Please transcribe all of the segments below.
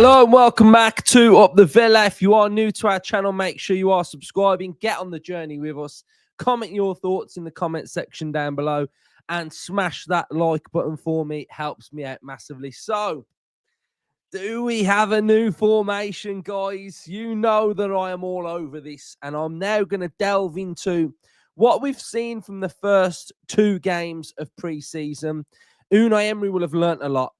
Hello and welcome back to Up the Villa. If you are new to our channel, make sure you are subscribing. Get on the journey with us. Comment your thoughts in the comment section down below and smash that like button for me. It helps me out massively. So, do we have a new formation, guys? You know that I am all over this, and I'm now going to delve into what we've seen from the first 2 games of pre-season. Unai Emery will have learnt a lot.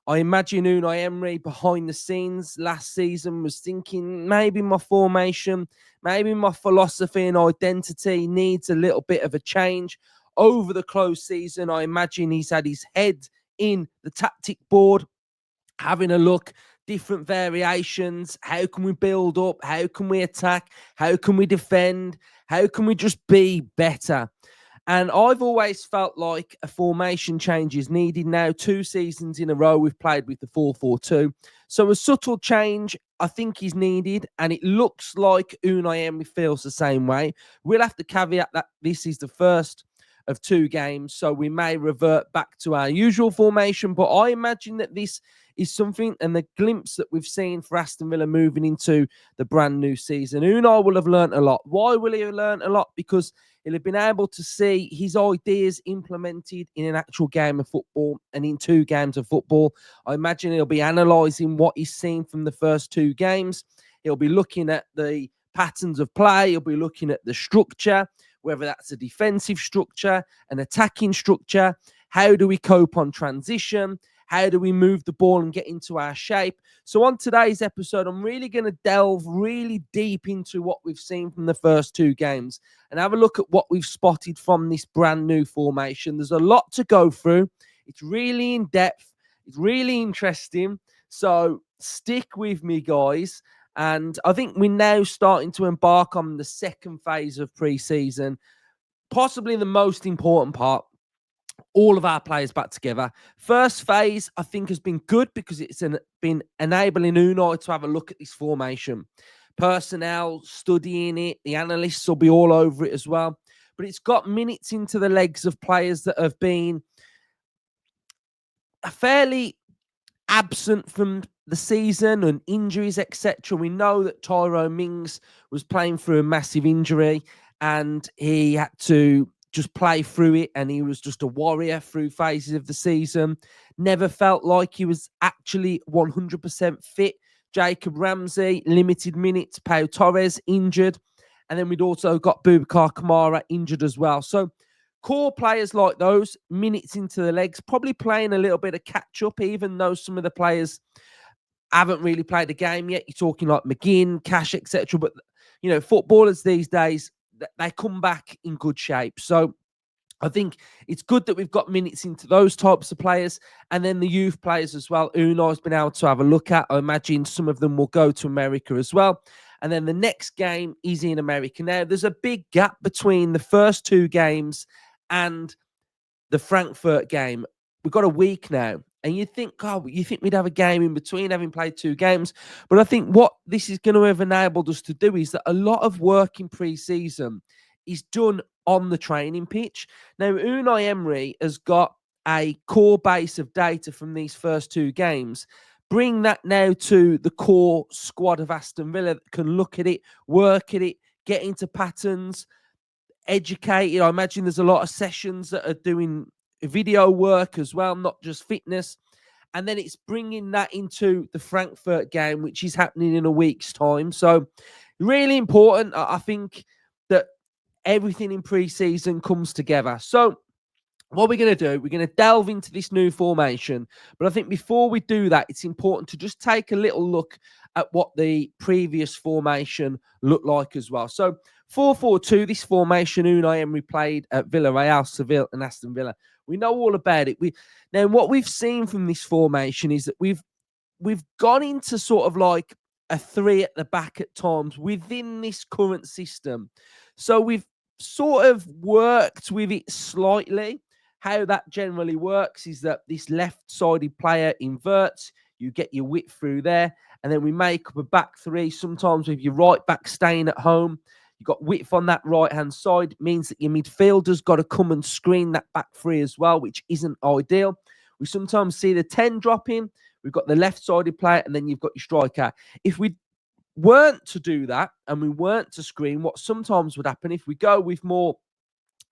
I imagine Unai Emery behind the scenes last season was thinking maybe my formation, maybe my philosophy and identity needs a little bit of a change. Over the close season, I imagine he's had his head in the tactic board, having a look, different variations. How can we build up? How can we attack? How can we defend? How can we just be better? And I've always felt like a formation change is needed now. 2 seasons in a row, we've played with the 4-4-2. So a subtle change, I think, is needed. And it looks like Unai Emery feels the same way. We'll have to caveat that this is the first of 2 games, so we may revert back to our usual formation. But I imagine that this is something, and the glimpse that we've seen for Aston Villa moving into the brand new season. Unai will have learnt a lot. Why will he have learnt a lot? Because he'll have been able to see his ideas implemented in an actual game of football and in 2 games of football. I imagine he'll be analysing what he's seen from the first 2 games. He'll be looking at the patterns of play. He'll be looking at the structure, whether that's a defensive structure, an attacking structure. How do we cope on transition? How do we move the ball and get into our shape? So on today's episode, I'm really going to delve really deep into what we've seen from the first 2 games and have a look at what we've spotted from this brand new formation. There's a lot to go through. It's really in depth. It's really interesting. So stick with me, guys. And I think we're now starting to embark on the second phase of pre-season, possibly the most important part. All of our players back together. First phase, I think, has been good because it's been enabling Unai to have a look at this formation. Personnel, studying it. The analysts will be all over it as well. But it's got minutes into the legs of players that have been fairly absent from the season and injuries, etc. We know that Tyrone Mings was playing through a massive injury and he had to just play through it, and he was just a warrior through phases of the season. Never felt like he was actually 100% fit. Jacob Ramsey, limited minutes. Pau Torres, injured. And then we'd also got Boubacar Kamara injured as well. So core players like those, minutes into the legs, probably playing a little bit of catch-up, even though some of the players haven't really played the game yet. You're talking like McGinn, Cash, etc. But, you know, footballers these days, they come back in good shape. So I think it's good that we've got minutes into those types of players, and then the youth players as well. Unai's been able to have a look at. I imagine some of them will go to America as well. And then the next game is in America. Now, there's a big gap between the first 2 games and the Frankfurt game. We've got a week now. And you think, oh, you think we'd have a game in between, having played 2 games. But I think what this is going to have enabled us to do is that a lot of work in pre-season is done on the training pitch. Now, Unai Emery has got a core base of data from these first 2 games. Bring that now to the core squad of Aston Villa that can look at it, work at it, get into patterns, educate it. I imagine there's a lot of sessions that are doing video work as well, not just fitness. And then it's bringing that into the Frankfurt game, which is happening in a week's time. So really important. I think that everything in pre-season comes together. So what we're going to do, we're going to delve into this new formation. But I think before we do that, it's important to just take a little look at what the previous formation looked like as well. So 4-4-2, this formation Unai Emery played at Villarreal, Seville and Aston Villa. We know all about it. Now, what we've seen from this formation is that we've gone into sort of like a 3 at the back at times within this current system. So we've sort of worked with it slightly. How that generally works is that this left-sided player inverts, you get your width through there, and then we make up a back 3, sometimes with your right back staying at home. You've got width on that right-hand side. It means that your midfielder's got to come and screen that back 3 as well, which isn't ideal. We sometimes see the 10 dropping. We've got the left-sided player, and then you've got your striker. If we weren't to do that and we weren't to screen, what sometimes would happen if we go with more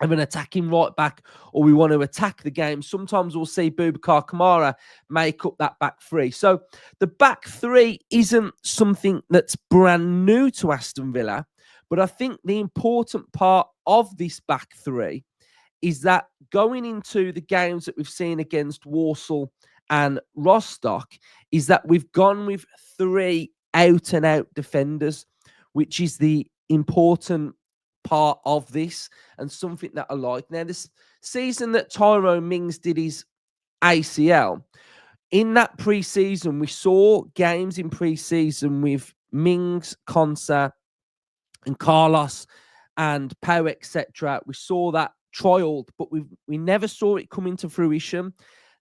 of an attacking right back or we want to attack the game, sometimes we'll see Boubacar Kamara make up that back three. So the back three isn't something that's brand new to Aston Villa, but I think the important part of this back three is that going into the games that we've seen against Walsall and Rostock is that we've gone with 3 out-and-out defenders, which is the important part of this and something that I like. Now, this season that Tyrone Mings did his ACL, in that pre-season, we saw games in pre-season with Mings, Konsa, and Carlos and Pau, etc. We saw that trialed, but we never saw it come into fruition.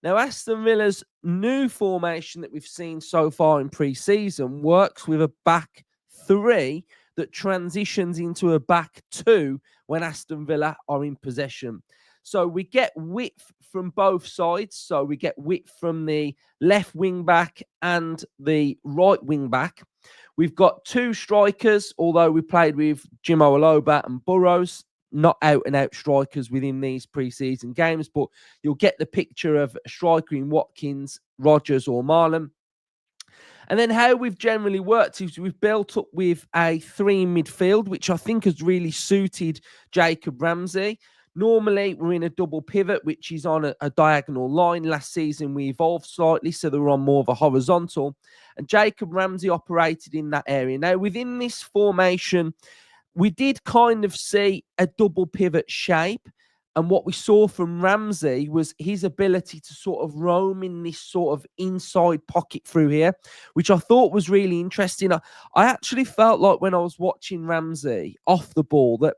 Now, Aston Villa's new formation that we've seen so far in pre-season works with a back three that transitions into a back two when Aston Villa are in possession. So we get width from both sides. So we get width from the left wing back and the right wing back. We've got 2 strikers, although we played with Jimo Aloba and Burrows, not out-and-out strikers within these pre-season games, but you'll get the picture of a striker in Watkins, Rodgers or Marlon. And then how we've generally worked is we've built up with a 3 in midfield, which I think has really suited Jacob Ramsey. Normally, we're in a double pivot, which is on a diagonal line. Last season, we evolved slightly, so they were on more of a horizontal. And Jacob Ramsey operated in that area. Now, within this formation, we did kind of see a double pivot shape. And what we saw from Ramsey was his ability to sort of roam in this sort of inside pocket through here, which I thought was really interesting. I actually felt like when I was watching Ramsey off the ball that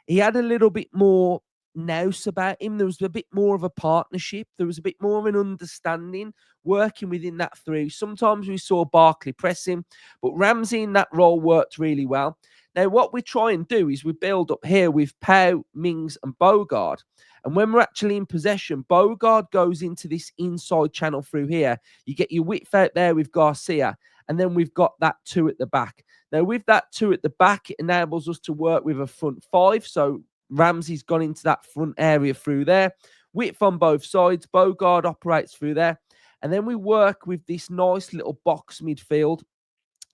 he had a little bit more nous about him. There was a bit more of a partnership. There was a bit more of an understanding working within that three. Sometimes we saw Barkley pressing, but Ramsey in that role worked really well. Now, what we try and do is we build up here with Pau, Mings and Bogard. And when we're actually in possession, Bogard goes into this inside channel through here. You get your width out there with Garcia, and then we've got that 2 at the back. Now, with that 2 at the back, it enables us to work with a front 5. So Ramsey's gone into that front area through there. Width on both sides. Bogard operates through there. And then we work with this nice little box midfield.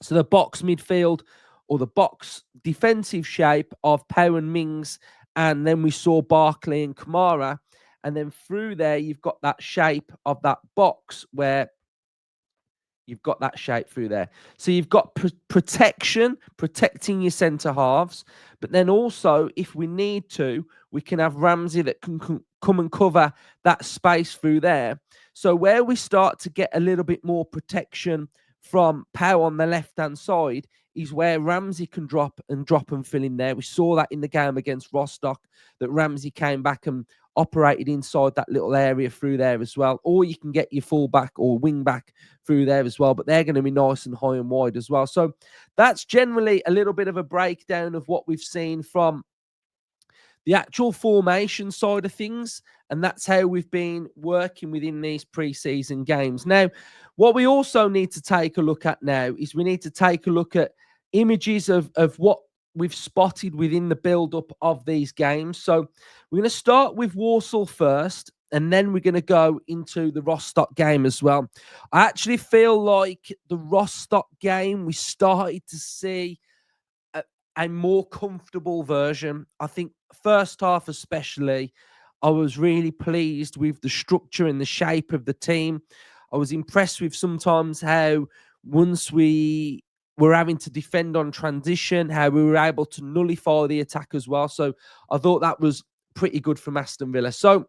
So the box midfield or the box defensive shape of Pau and Mings. And then we saw Barkley and Kamara. And then through there, you've got that shape of that box where you've got that shape through there. So you've got protection, protecting your centre halves. But then also, if we need to, we can have Ramsey that can come and cover that space through there. So where we start to get a little bit more protection from Pau on the left-hand side is where Ramsey can drop and fill in there. We saw that in the game against Rostock, that Ramsey came back and operated inside that little area through there as well. Or you can get your fullback or wing back through there as well, but they're going to be nice and high and wide as well. So that's generally a little bit of a breakdown of what we've seen from the actual formation side of things, and that's how we've been working within these pre-season games. Now, what we also need to take a look at now is we need to take a look at images of what we've spotted within the build-up of these games. So we're going to start with Walsall first, and then we're going to go into the Rostock game as well. I actually feel like the Rostock game, we started to see a more comfortable version. I think first half especially, I was really pleased with the structure and the shape of the team. I was impressed with sometimes how once we were having to defend on transition, how we were able to nullify the attack as well. So I thought that was pretty good from Aston Villa. So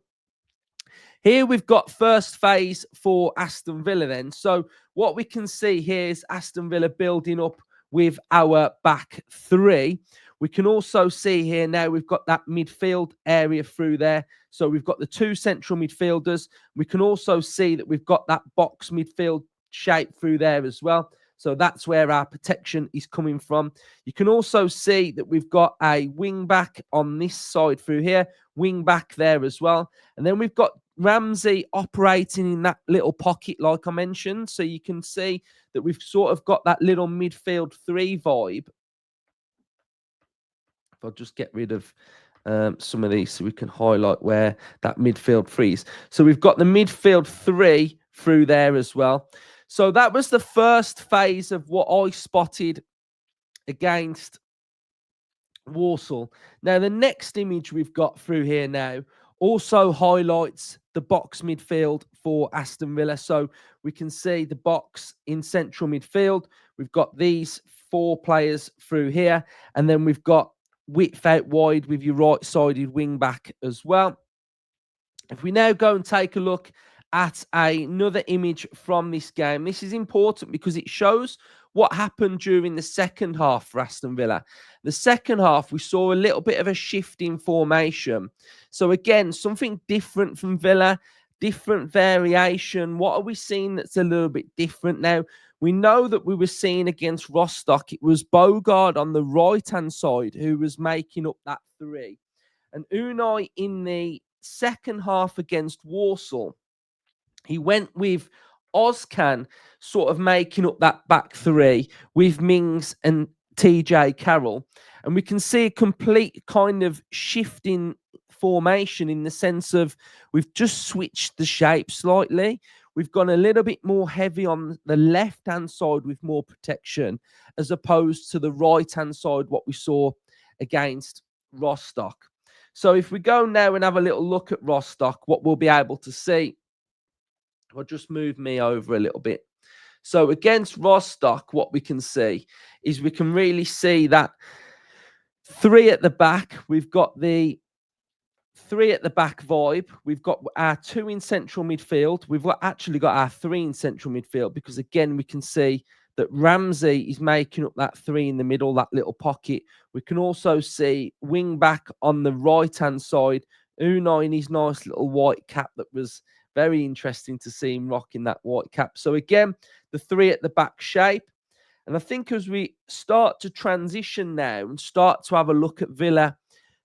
here we've got first phase for Aston Villa then. So what we can see here is Aston Villa building up with our back three. We can also see here now we've got that midfield area through there. So we've got the 2 central midfielders. We can also see that we've got that box midfield shape through there as well. So that's where our protection is coming from. You can also see that we've got a wing back on this side through here, wing back there as well. And then we've got Ramsey operating in that little pocket, like I mentioned. So you can see that we've sort of got that little midfield three vibe. If I'll just get rid of some of these so we can highlight where that midfield three is. So we've got the midfield three through there as well. So that was the first phase of what I spotted against Walsall. Now, the next image we've got through here now also highlights the box midfield for Aston Villa. So we can see the box in central midfield. We've got these four players through here, and then we've got width out wide with your right-sided wing back as well. If we now go and take a look at another image from this game, this is important because it shows what happened during the second half for Aston Villa. The second half, we saw a little bit of a shift in formation. So again, something different from Villa, different variation. What are we seeing that's a little bit different now? We know that we were seeing against Rostock, it was Bogard on the right-hand side who was making up that three. And Unai in the second half against Walsall, he went with Ozcan sort of making up that back three with Mings and TJ Carroll. And we can see a complete kind of shift in formation in the sense of we've just switched the shape slightly. We've gone a little bit more heavy on the left-hand side with more protection as opposed to the right-hand side, what we saw against Rostock. So if we go now and have a little look at Rostock, what we'll be able to see, I'll just move me over a little bit. So against Rostock, what we can see is we can really see that three at the back. We've got the three at the back vibe. We've got our two in central midfield. We've actually got our three in central midfield because, again, we can see that Ramsey is making up that three in the middle, that little pocket. We can also see wing back on the right-hand side, Unai in his nice little white cap that was very interesting to see him rocking that white cap. So again, the three at the back shape. And I think as we start to transition now and start to have a look at Villa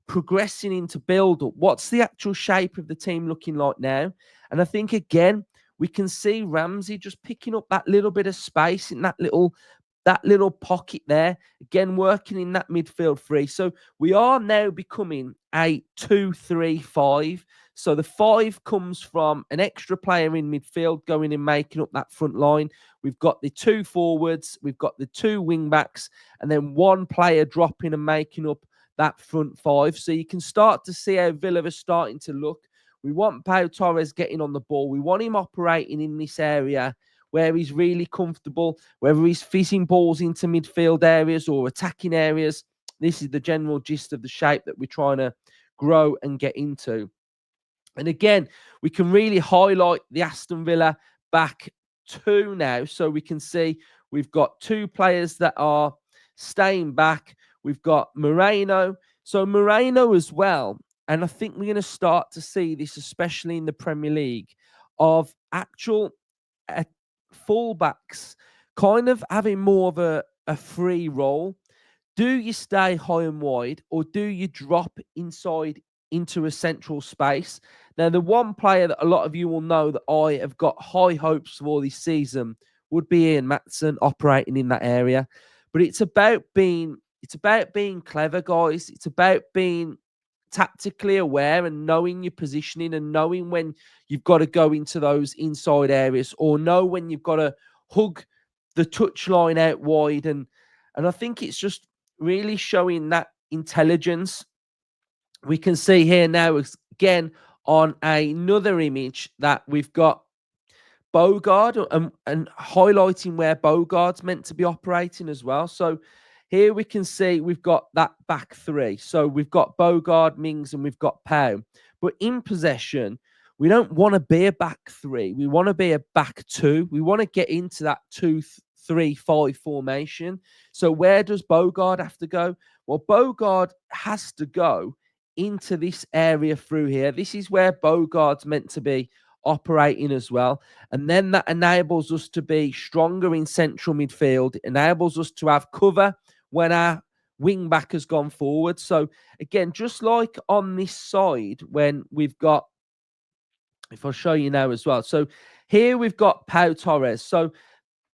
progressing into build-up, what's the actual shape of the team looking like now? And I think, again, we can see Ramsey just picking up that little bit of space in that little pocket there, again, working in that midfield three. So we are now becoming a 2-3-5. So the 5 comes from an extra player in midfield going and making up that front line. We've got the 2 forwards, we've got the 2 wing backs, and then 1 player dropping and making up that front 5. So you can start to see how Villa are starting to look. We want Pau Torres getting on the ball. We want him operating in this area where he's really comfortable, whether he's fizzing balls into midfield areas or attacking areas. This is the general gist of the shape that we're trying to grow and get into. And again, we can really highlight the Aston Villa back 2 now. So we can see we've got 2 players that are staying back. We've got Moreno. So Moreno as well. And I think we're going to start to see this, especially in the Premier League, of actual fullbacks kind of having more of a free role. Do you stay high and wide, or do you drop inside into a central space? Now, the one player that a lot of you will know that I have got high hopes for this season would be Ian Maatsen operating in that area. But it's about being clever, guys. It's about being tactically aware and knowing your positioning and knowing when you've got to go into those inside areas or know when you've got to hug the touchline out wide. And I think it's just really showing that intelligence. We can see here now, again, on another image that we've got Bogard and highlighting where Bogard's meant to be operating as well. So here we can see we've got that back 3. So we've got Bogard, Mings, and we've got Pau. But in possession, we don't want to be a back 3. We want to be a back 2. We want to get into that 2-3-5 formation. So where does Bogard have to go? Well, Bogard has to go into this area through here. This is where Bogard's meant to be operating as well. And then that enables us to be stronger in central midfield. It enables us to have cover when our wing back has gone forward. So again, just like on this side, when we've got if I show you now as well. So here we've got Pau Torres. So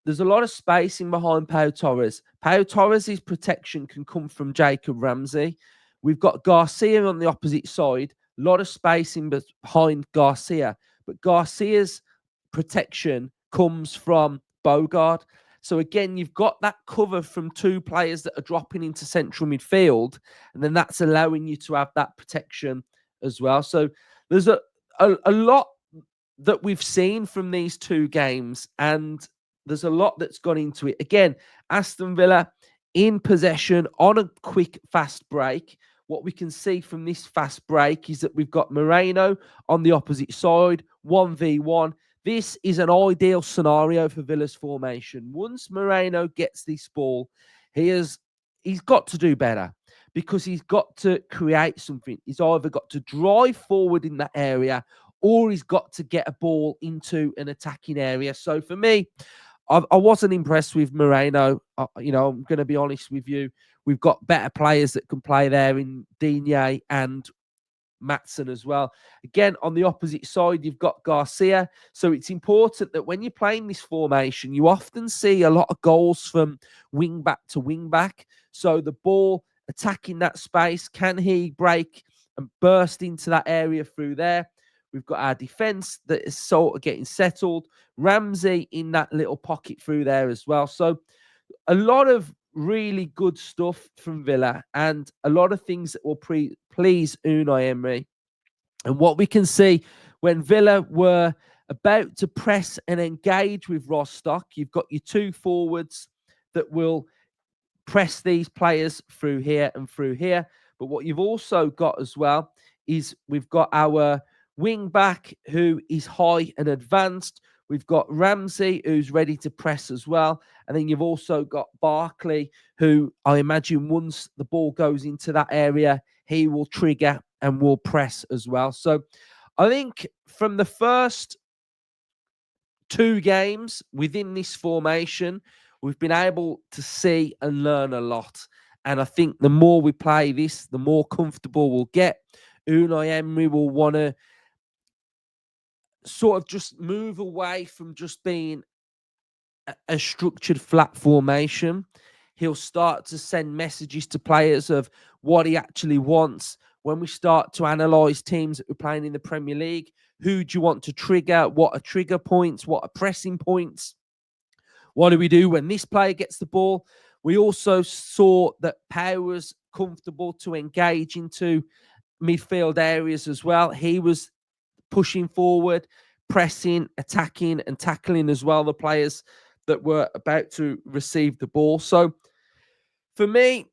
there's a lot of spacing behind Pau Torres. Pau Torres' protection can come from Jacob Ramsey. We've got Garcia on the opposite side. A lot of spacing behind Garcia. But Garcia's protection comes from Bogard. So again, you've got that cover from two players that are dropping into central midfield. And then that's allowing you to have that protection as well. So there's a lot that we've seen from these two games. And there's a lot that's gone into it. Again, Aston Villa in possession on a quick, fast break. What we can see from this fast break is that we've got Moreno on the opposite side, 1v1. This is an ideal scenario for Villa's formation. Once Moreno gets this ball, he's got to do better because he's got to create something. He's either got to drive forward in that area or he's got to get a ball into an attacking area. So for me, I wasn't impressed with Moreno. I'm going to be honest with you. We've got better players that can play there in Digne and Maatsen as well. Again, on the opposite side, you've got Garcia. So it's important that when you're playing this formation, you often see a lot of goals from wing back to wing back. So the ball attacking that space, can he break and burst into that area through there? We've got our defense that is sort of getting settled. Ramsey in that little pocket through there as well. So a lot of really good stuff from Villa and a lot of things that will please Unai Emery. And what we can see when Villa were about to press and engage with Rostock, you've got your two forwards that will press these players through here and through here. But what you've also got as well is we've got our wing back who is high and advanced. We've got Ramsey who's ready to press as well. And then you've also got Barkley who I imagine once the ball goes into that area, he will trigger and will press as well. So I think from the first two games within this formation, we've been able to see and learn a lot. And I think the more we play this, the more comfortable we'll get. Unai Emery will want to sort of just move away from just being a structured flat formation. He'll start to send messages to players of what he actually wants. When we start to analyse teams that we're playing in the Premier League, who do you want to trigger? What are trigger points? What are pressing points? What do we do when this player gets the ball? We also saw that Pau was comfortable to engage into midfield areas as well. He was pushing forward, pressing, attacking, and tackling as well the players that were about to receive the ball. So for me,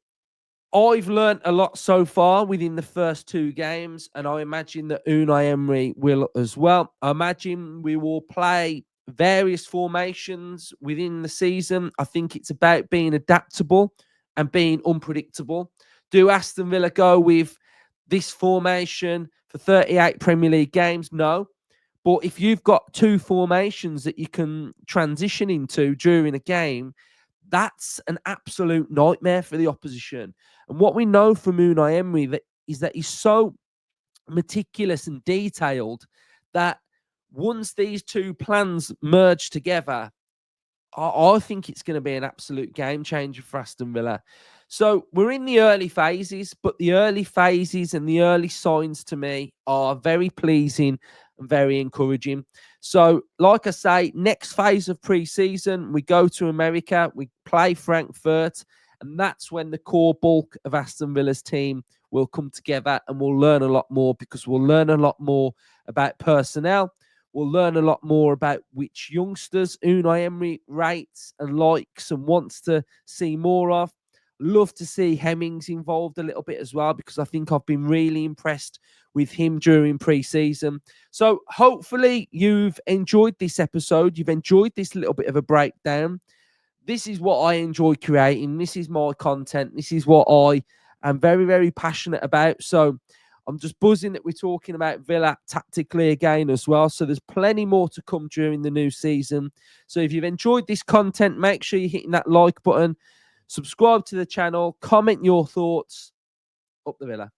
I've learned a lot so far within the first two games, and I imagine that Unai Emery will as well. I imagine we will play various formations within the season. I think it's about being adaptable and being unpredictable. Do Aston Villa go with this formation for 38 Premier League games? No. But if you've got two formations that you can transition into during a game, that's an absolute nightmare for the opposition. And what we know from Unai Emery is that he's so meticulous and detailed that once these two plans merge together, I think it's going to be an absolute game changer for Aston Villa. So we're in the early phases, but the early phases and the early signs to me are very pleasing and very encouraging. So, like I say, next phase of pre-season, we go to America, we play Frankfurt, and that's when the core bulk of Aston Villa's team will come together and we'll learn a lot more because we'll learn a lot more about personnel. We'll learn a lot more about which youngsters Unai Emery rates and likes and wants to see more of. Love to see Hemmings involved a little bit as well because I think I've been really impressed with him during pre-season. So hopefully you've enjoyed this episode. You've enjoyed this little bit of a breakdown. This is what I enjoy creating. This is my content. This is what I am very, very passionate about. So I'm just buzzing that we're talking about Villa tactically again as well. So there's plenty more to come during the new season. So if you've enjoyed this content, make sure you're hitting that like button, subscribe to the channel, comment your thoughts. Up the Villa.